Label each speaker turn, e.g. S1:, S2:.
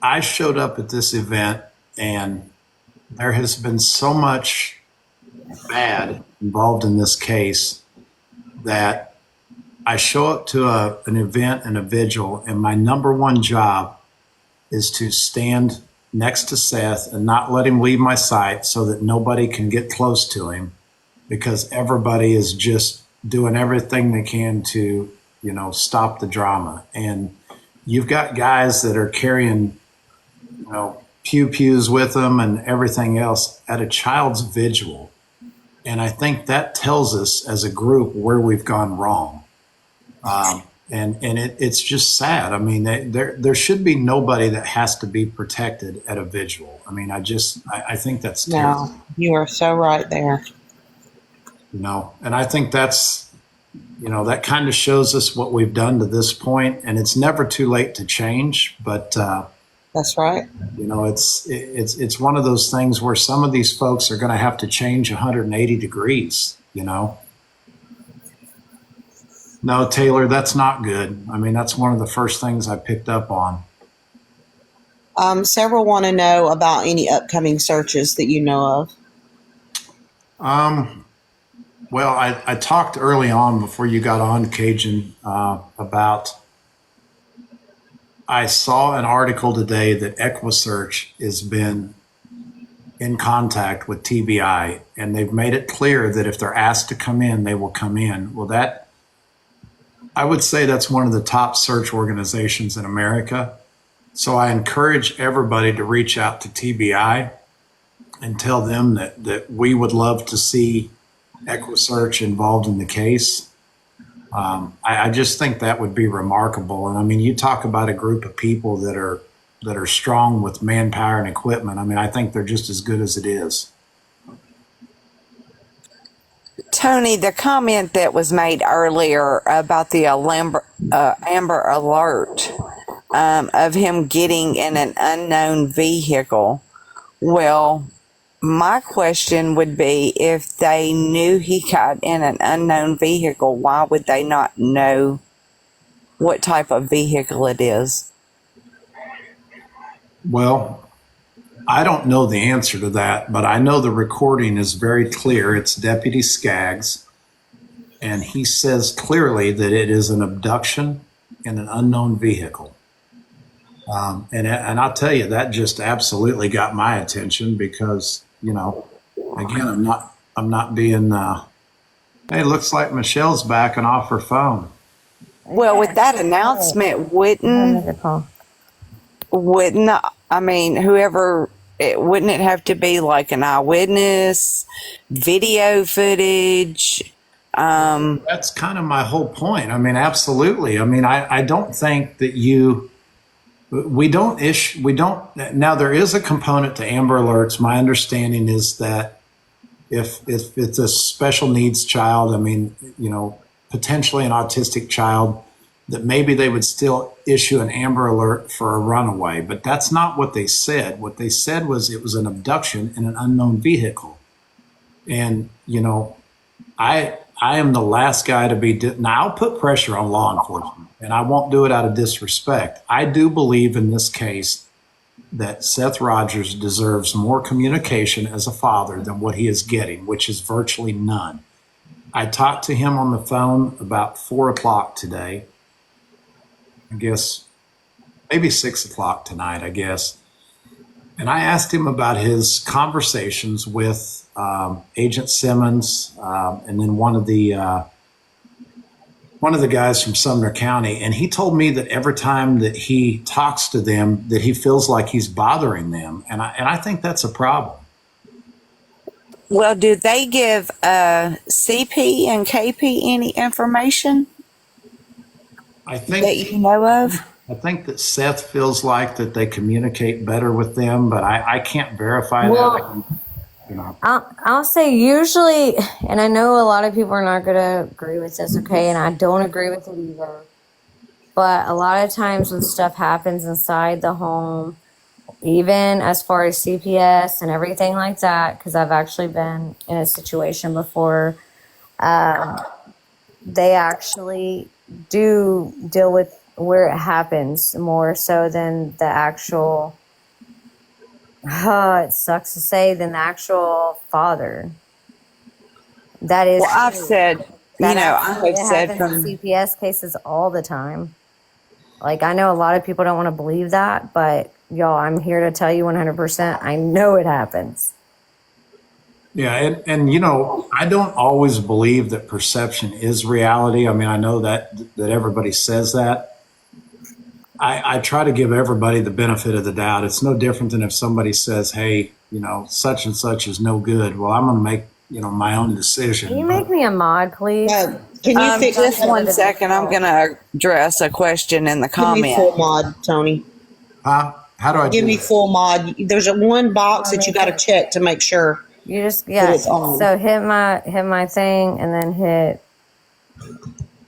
S1: I showed up at this event and there has been so much bad involved in this case that I show up to an event and a vigil, and my number one job is to stand next to Seth and not let him leave my sight so that nobody can get close to him because everybody is just doing everything they can to, stop the drama. And you've got guys that are carrying, pews with them and everything else at a child's vigil. And I think that tells us as a group where we've gone wrong. It's just sad. I mean, there should be nobody that has to be protected at a vigil. I mean, I think that's terrible.
S2: No, you are so right there.
S1: And I think that's, that kind of shows us what we've done to this point, and it's never too late to change. But
S2: that's right.
S1: It's one of those things where some of these folks are going to have to change 180 degrees. No, Taylor, that's not good. I mean, that's one of the first things I picked up on.
S2: Several want to know about any upcoming searches that you know
S1: of. Well, I talked early on before you got on, Cajun, about I saw an article today that EquiSearch has been in contact with TBI, and they've made it clear that if they're asked to come in, they will come in. Well, I would say that's one of the top search organizations in America. So I encourage everybody to reach out to TBI and tell them that we would love to see EquiSearch involved in the case. I just think that would be remarkable. And I mean, you talk about a group of people that are strong with manpower and equipment. I mean, I think they're just as good as it is.
S3: Tony, the comment that was made earlier about the Amber Alert of him getting in an unknown vehicle. Well, my question would be, if they knew he got in an unknown vehicle, why would they not know what type of vehicle it is?
S1: Well, I don't know the answer to that, but I know the recording is very clear. It's Deputy Skaggs, and he says clearly that it is an abduction in an unknown vehicle. And I'll tell you, that just absolutely got my attention because, again, I'm not being, hey, looks like Michelle's backing off her phone.
S3: Well, with that announcement, wouldn't it have to be like an eyewitness, video footage?
S1: That's kind of my whole point. I mean, absolutely. I mean, I don't think that we don't, now there is a component to Amber Alerts. My understanding is that if it's a special needs child, I mean, potentially an autistic child, that maybe they would still issue an Amber Alert for a runaway. But that's not what they said. What they said was it was an abduction in an unknown vehicle. And, I am the last guy to be, now I'll put pressure on law enforcement, and I won't do it out of disrespect. I do believe in this case that Seth Rogers deserves more communication as a father than what he is getting, which is virtually none. I talked to him on the phone about 4:00 today. I guess maybe 6:00 tonight, I guess. And I asked him about his conversations with Agent Simmons and then one of the guys from Sumner County. And he told me that every time that he talks to them, that he feels like he's bothering them. And I think that's a problem.
S3: Well, do they give CP and KP any information that you know of?
S1: I think that Seth feels like that they communicate better with them, but I can't verify that.
S4: I'll say usually, and I know a lot of people are not going to agree with this, okay, and I don't agree with it either, but a lot of times when stuff happens inside the home, even as far as CPS and everything like that, because I've actually been in a situation before, they actually do deal with where it happens more so than the actual, it sucks to say, than the actual father. That is
S3: Well, I've
S4: true.
S3: said,
S4: That
S3: I have
S4: it
S3: said
S4: happens in
S3: from,
S4: CPS cases all the time. Like, I know a lot of people don't want to believe that, but y'all, I'm here to tell you 100%. I know it happens.
S1: Yeah, and I don't always believe that perception is reality. I mean, I know that everybody says that. I try to give everybody the benefit of the doubt. It's no different than if somebody says, "Hey, such and such is no good." Well, I'm going to make my own
S4: Can
S1: decision.
S4: you make me a mod, please?
S2: Can you fix
S3: just
S2: that?
S3: 1 second. I'm going to address a question in the
S2: Give me
S3: comment.
S2: full mod, Tony.
S1: How do I
S2: Give
S1: do
S2: me
S1: that?
S2: full mod. There's one box that you got to check to make sure
S4: You just
S2: that it's on.
S4: So hit my thing and then hit